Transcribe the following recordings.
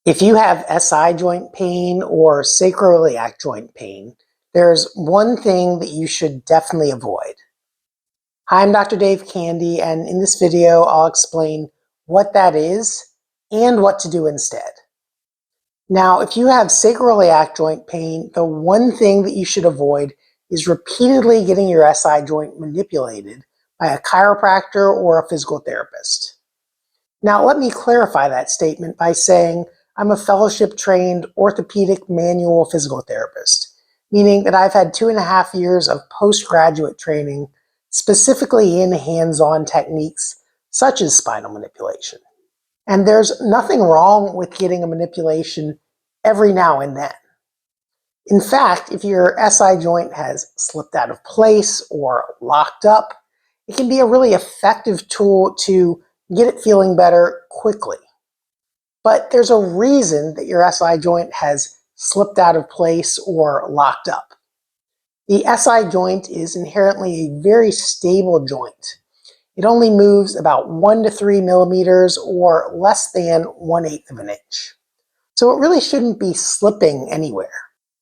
If you have SI joint pain or sacroiliac joint pain, there's one thing that you should definitely avoid. Hi, I'm Dr. Dave Candy, and in this video, I'll explain what that is and what to do instead. Now, if you have sacroiliac joint pain, the one thing that you should avoid is repeatedly getting your SI joint manipulated by a chiropractor or a physical therapist. Now, let me clarify that statement by saying I'm a fellowship-trained orthopedic manual physical therapist, meaning that I've had 2.5 years of postgraduate training specifically in hands-on techniques such as spinal manipulation. And there's nothing wrong with getting a manipulation every now and then. In fact, if your SI joint has slipped out of place or locked up, it can be a really effective tool to get it feeling better quickly. But there's a reason that your SI joint has slipped out of place or locked up. The SI joint is inherently a very stable joint. It only moves about 1 to 3 millimeters or less than 1/8 of an inch. So it really shouldn't be slipping anywhere.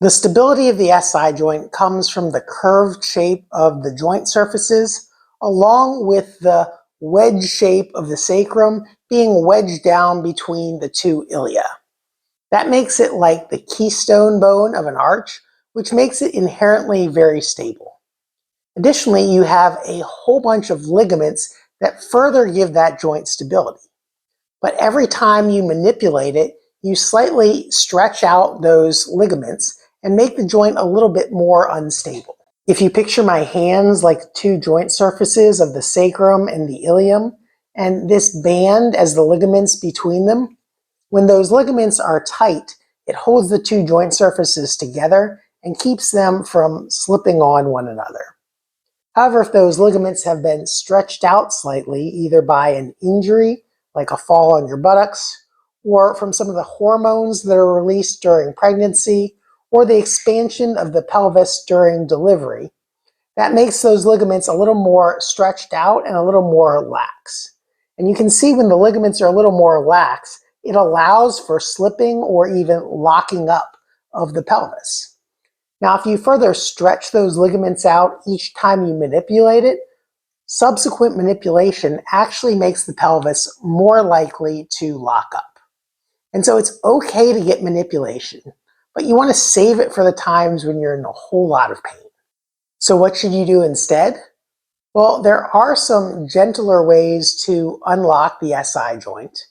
The stability of the SI joint comes from the curved shape of the joint surfaces, along with the wedge shape of the sacrum being wedged down between the two ilia. That makes it like the keystone bone of an arch, which makes it inherently very stable. Additionally, you have a whole bunch of ligaments that further give that joint stability. But every time you manipulate it, you slightly stretch out those ligaments and make the joint a little bit more unstable. If you picture my hands like two joint surfaces of the sacrum and the ilium, and this band as the ligaments between them, when those ligaments are tight, it holds the two joint surfaces together and keeps them from slipping on one another. However, if those ligaments have been stretched out slightly, either by an injury, like a fall on your buttocks, or from some of the hormones that are released during pregnancy, or the expansion of the pelvis during delivery, that makes those ligaments a little more stretched out and a little more lax. And you can see when the ligaments are a little more lax, it allows for slipping or even locking up of the pelvis. Now, if you further stretch those ligaments out each time you manipulate it, subsequent manipulation actually makes the pelvis more likely to lock up. And so it's okay to get manipulation, but you want to save it for the times when you're in a whole lot of pain. So what should you do instead? Well, there are some gentler ways to unlock the SI joint,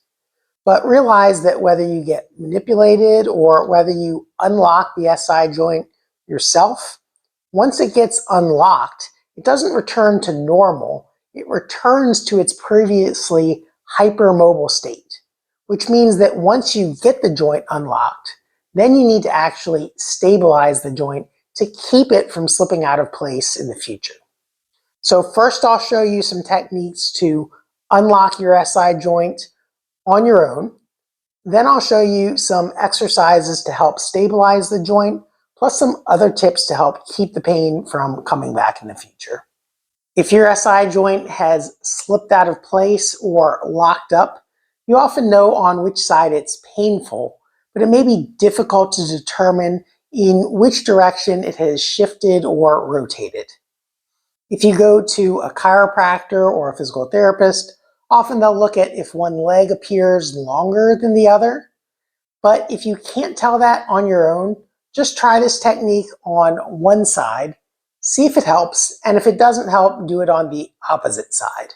but realize that whether you get manipulated or whether you unlock the SI joint yourself, once it gets unlocked, it doesn't return to normal. It returns to its previously hypermobile state, which means that once you get the joint unlocked, then you need to actually stabilize the joint to keep it from slipping out of place in the future. So first I'll show you some techniques to unlock your SI joint on your own. Then I'll show you some exercises to help stabilize the joint, plus some other tips to help keep the pain from coming back in the future. If your SI joint has slipped out of place or locked up, you often know on which side it's painful, but it may be difficult to determine in which direction it has shifted or rotated. If you go to a chiropractor or a physical therapist, often they'll look at if one leg appears longer than the other. But if you can't tell that on your own, just try this technique on one side, see if it helps, and if it doesn't help, do it on the opposite side.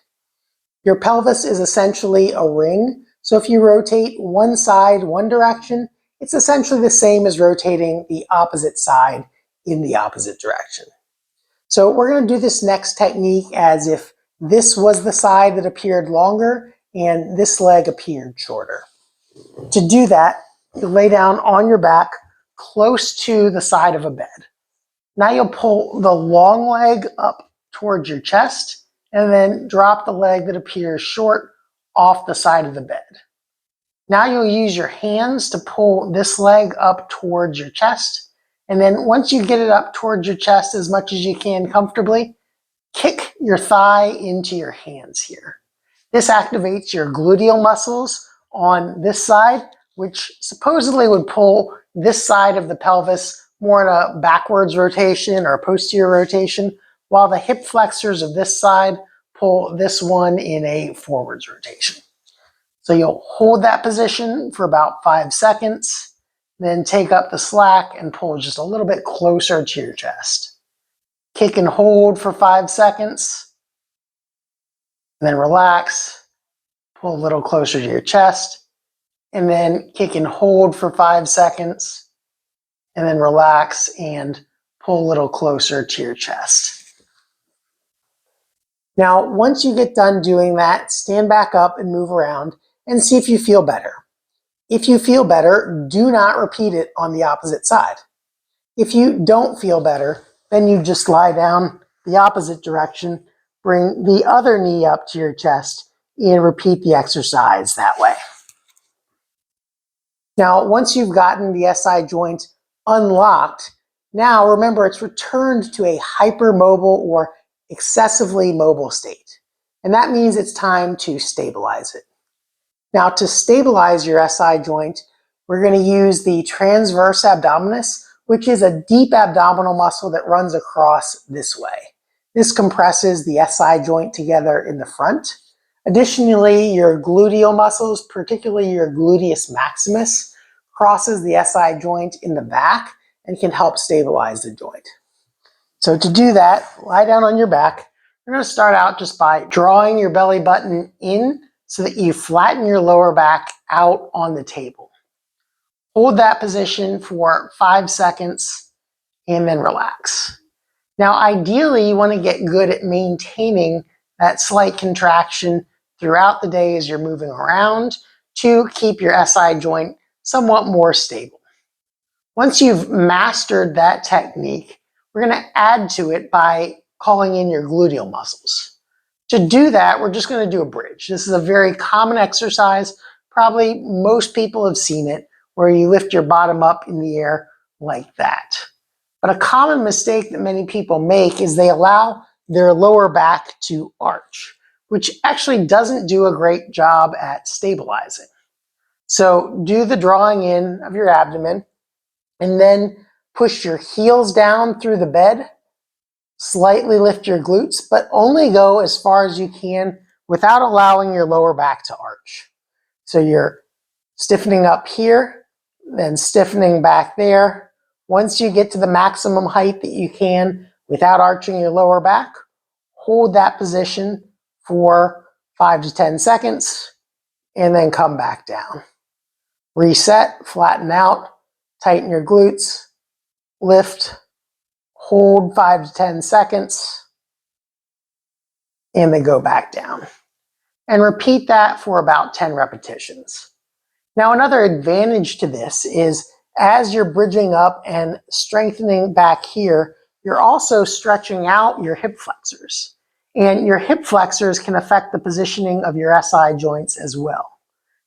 Your pelvis is essentially a ring, so if you rotate one side one direction, it's essentially the same as rotating the opposite side in the opposite direction. So we're going to do this next technique as if this was the side that appeared longer and this leg appeared shorter. To do that, you lay down on your back close to the side of a bed. Now you'll pull the long leg up towards your chest and then drop the leg that appears short off the side of the bed. Now you'll use your hands to pull this leg up towards your chest. And then once you get it up towards your chest as much as you can comfortably, kick your thigh into your hands here. This activates your gluteal muscles on this side, which supposedly would pull this side of the pelvis more in a backwards rotation or a posterior rotation, while the hip flexors of this side pull this one in a forwards rotation. So you'll hold that position for about 5 seconds, then take up the slack and pull just a little bit closer to your chest. Kick and hold for 5 seconds, and then relax, pull a little closer to your chest, and then kick and hold for 5 seconds, and then relax and pull a little closer to your chest. Now, once you get done doing that, stand back up and move around and see if you feel better. If you feel better, do not repeat it on the opposite side. If you don't feel better, then you just lie down the opposite direction, bring the other knee up to your chest, and repeat the exercise that way. Now, once you've gotten the SI joint unlocked, now remember it's returned to a hypermobile or excessively mobile state. And that means it's time to stabilize it. Now, to stabilize your SI joint, we're going to use the transverse abdominis, which is a deep abdominal muscle that runs across this way. This compresses the SI joint together in the front. Additionally, your gluteal muscles, particularly your gluteus maximus, crosses the SI joint in the back and can help stabilize the joint. So to do that, lie down on your back. We're going to start out just by drawing your belly button in so that you flatten your lower back out on the table. Hold that position for 5 seconds and then relax. Now, ideally, you want to get good at maintaining that slight contraction throughout the day as you're moving around to keep your SI joint somewhat more stable. Once you've mastered that technique, we're going to add to it by calling in your gluteal muscles. To do that, we're just going to do a bridge. This is a very common exercise. Probably most people have seen it, where you lift your bottom up in the air like that. But a common mistake that many people make is they allow their lower back to arch, which actually doesn't do a great job at stabilizing. So do the drawing in of your abdomen, and then push your heels down through the bed. Slightly lift your glutes, but only go as far as you can without allowing your lower back to arch. So you're stiffening up here, then stiffening back there. Once you get to the maximum height that you can without arching your lower back, hold that position for 5 to 10 seconds, and then come back down. Reset, flatten out, tighten your glutes, lift, hold 5 to 10 seconds, and then go back down. And repeat that for about 10 repetitions. Now, another advantage to this is as you're bridging up and strengthening back here, you're also stretching out your hip flexors. And your hip flexors can affect the positioning of your SI joints as well.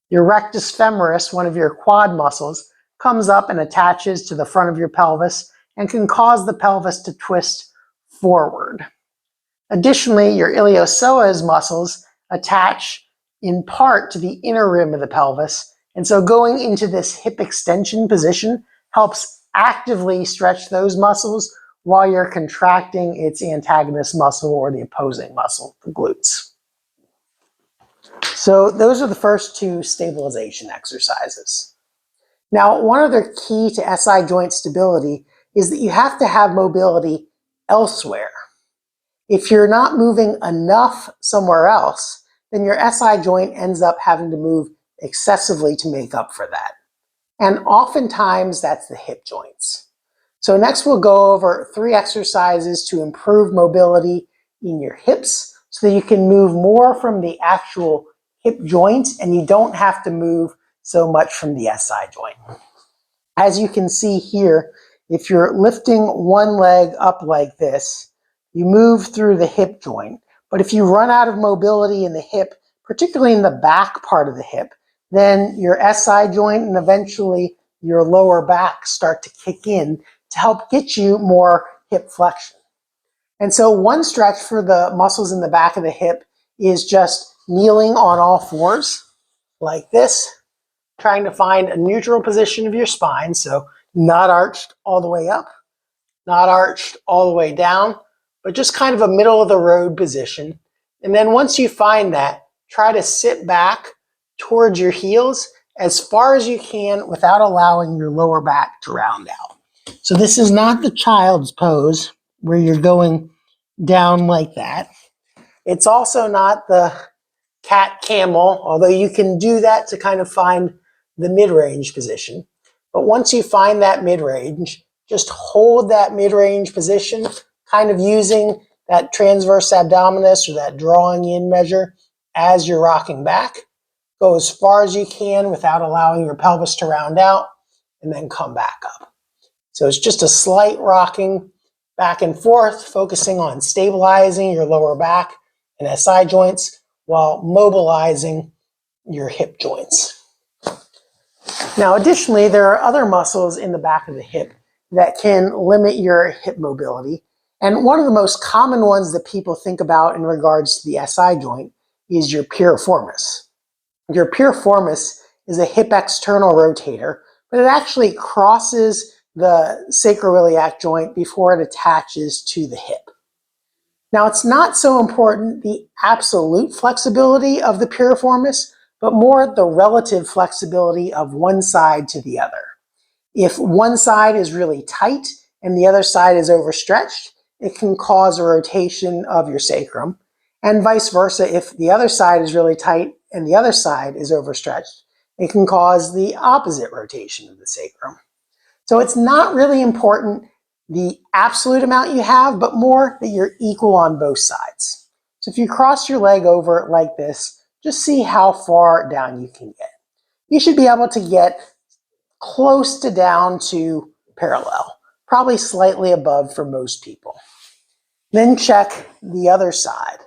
Your rectus femoris, one of your quad muscles, comes up and attaches to the front of your pelvis and can cause the pelvis to twist forward. Additionally, your iliopsoas muscles attach in part to the inner rim of the pelvis, and so going into this hip extension position helps actively stretch those muscles while you're contracting its antagonist muscle or the opposing muscle, the glutes. So those are the first 2 stabilization exercises. Now, one other key to SI joint stability is that you have to have mobility elsewhere. If you're not moving enough somewhere else, then your SI joint ends up having to move excessively to make up for that. And oftentimes that's the hip joints. So next we'll go over 3 exercises to improve mobility in your hips so that you can move more from the actual hip joint and you don't have to move so much from the SI joint. As you can see here, if you're lifting one leg up like this, you move through the hip joint. But if you run out of mobility in the hip, particularly in the back part of the hip, then your SI joint and eventually your lower back start to kick in to help get you more hip flexion. And so one stretch for the muscles in the back of the hip is just kneeling on all fours like this, trying to find a neutral position of your spine, so not arched all the way up, not arched all the way down, but just kind of a middle of the road position. And then once you find that, try to sit back towards your heels as far as you can without allowing your lower back to round out. So this is not the child's pose where you're going down like that. It's also not the cat camel, although you can do that to kind of find the mid-range position. But once you find that mid-range, just hold that mid-range position, kind of using that transverse abdominis or that drawing in measure as you're rocking back. Go as far as you can without allowing your pelvis to round out, and then come back up. So it's just a slight rocking back and forth, focusing on stabilizing your lower back and SI joints while mobilizing your hip joints. Now, additionally, there are other muscles in the back of the hip that can limit your hip mobility. And one of the most common ones that people think about in regards to the SI joint is your piriformis. Your piriformis is a hip external rotator, but it actually crosses the sacroiliac joint before it attaches to the hip. Now, it's not so important the absolute flexibility of the piriformis, but more the relative flexibility of one side to the other. If one side is really tight and the other side is overstretched, it can cause a rotation of your sacrum, and vice versa. If the other side is really tight and the other side is overstretched, it can cause the opposite rotation of the sacrum. So it's not really important the absolute amount you have, but more that you're equal on both sides. So if you cross your leg over like this, just see how far down you can get. You should be able to get close to down to parallel, probably slightly above for most people. Then check the other side.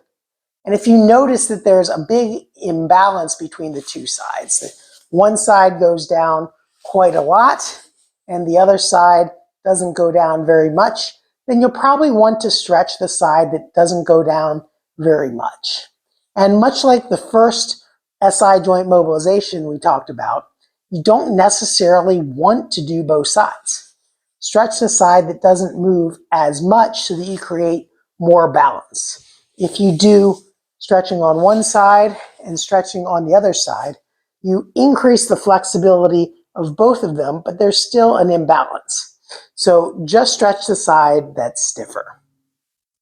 And if you notice that there's a big imbalance between the two sides, that one side goes down quite a lot and the other side doesn't go down very much, then you'll probably want to stretch the side that doesn't go down very much. And much like the first SI joint mobilization we talked about, you don't necessarily want to do both sides. Stretch the side that doesn't move as much so that you create more balance. If you do stretching on one side and stretching on the other side, you increase the flexibility of both of them, but there's still an imbalance. So just stretch the side that's stiffer.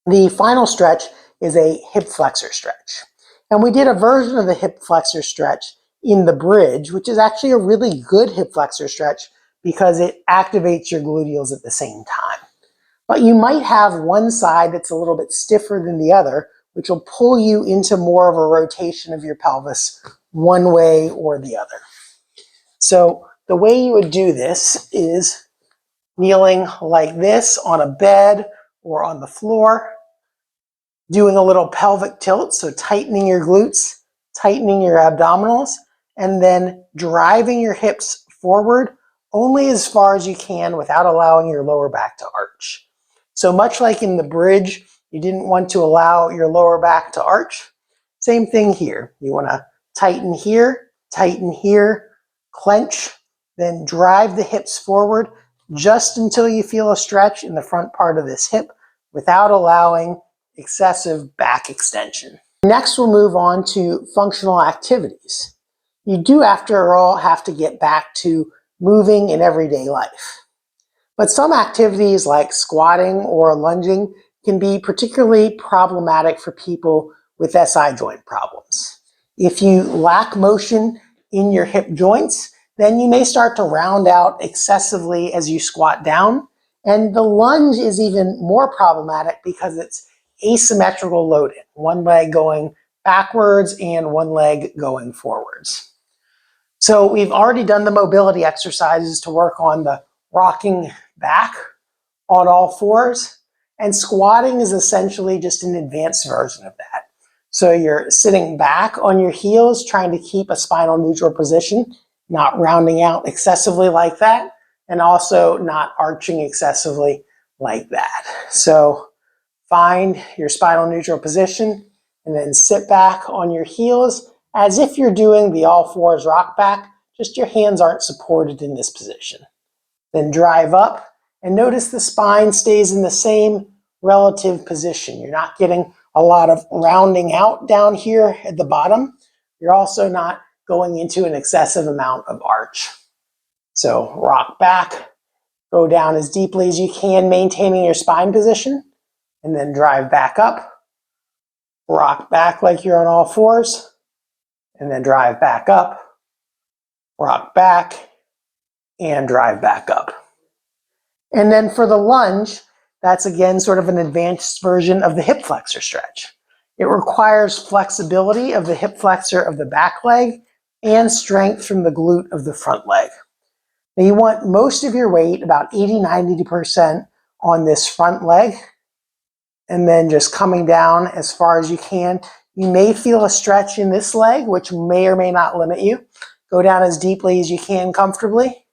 The final stretch is a hip flexor stretch. And we did a version of the hip flexor stretch in the bridge, which is actually a really good hip flexor stretch because it activates your gluteals at the same time. But you might have one side that's a little bit stiffer than the other, which will pull you into more of a rotation of your pelvis one way or the other. So the way you would do this is kneeling like this on a bed or on the floor, doing a little pelvic tilt, so tightening your glutes, tightening your abdominals, and then driving your hips forward only as far as you can without allowing your lower back to arch. So much like in the bridge, you didn't want to allow your lower back to arch. Same thing here. You want to tighten here, clench, then drive the hips forward just until you feel a stretch in the front part of this hip without allowing excessive back extension. Next, we'll move on to functional activities. You do, after all, have to get back to moving in everyday life. But some activities like squatting or lunging can be particularly problematic for people with SI joint problems. If you lack motion in your hip joints, then you may start to round out excessively as you squat down. And the lunge is even more problematic because it's asymmetrical loading, one leg going backwards and one leg going forwards. So we've already done the mobility exercises to work on the rocking back on all fours, and squatting is essentially just an advanced version of that. So you're sitting back on your heels, trying to keep a spinal neutral position, not rounding out excessively like that, and also not arching excessively like that. So find your spinal neutral position and then sit back on your heels as if you're doing the all fours rock back, just your hands aren't supported in this position. Then drive up and notice the spine stays in the same relative position. You're not getting a lot of rounding out down here at the bottom. You're also not going into an excessive amount of arch. So rock back, go down as deeply as you can, maintaining your spine position, and then drive back up. Rock back like you're on all fours, and then drive back up, rock back, and drive back up. And then for the lunge, that's again sort of an advanced version of the hip flexor stretch. It requires flexibility of the hip flexor of the back leg and strength from the glute of the front leg. Now you want most of your weight, about 80–90%, on this front leg, and then just coming down as far as you can. You may feel a stretch in this leg, which may or may not limit you. Go down as deeply as you can comfortably,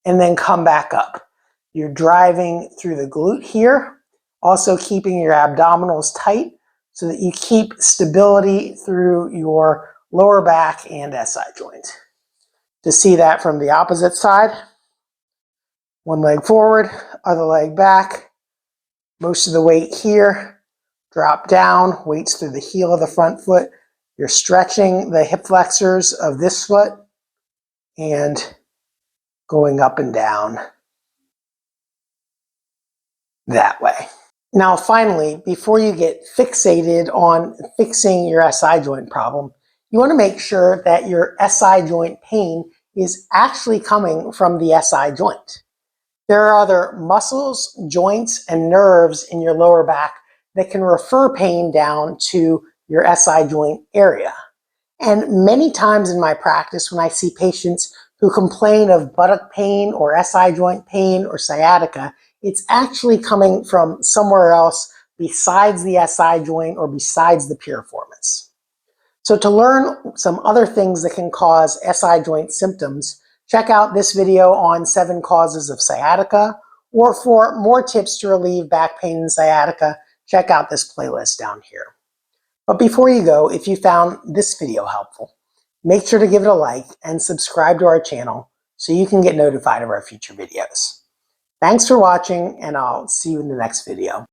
and then come back up. You're driving through the glute here, also keeping your abdominals tight so that you keep stability through your lower back and SI joint. To see that from the opposite side, one leg forward, other leg back, most of the weight here, drop down, weights through the heel of the front foot. You're stretching the hip flexors of this foot and going up and down that way. Now finally, before you get fixated on fixing your SI joint problem, you want to make sure that your SI joint pain is actually coming from the SI joint. There are other muscles, joints, and nerves in your lower back that can refer pain down to your SI joint area. And many times in my practice, when I see patients who complain of buttock pain or SI joint pain or sciatica, it's actually coming from somewhere else besides the SI joint or besides the piriformis. So to learn some other things that can cause SI joint symptoms, check out this video on 7 causes of sciatica, or for more tips to relieve back pain and sciatica, check out this playlist down here. But before you go, if you found this video helpful, make sure to give it a like and subscribe to our channel so you can get notified of our future videos. Thanks for watching, and I'll see you in the next video.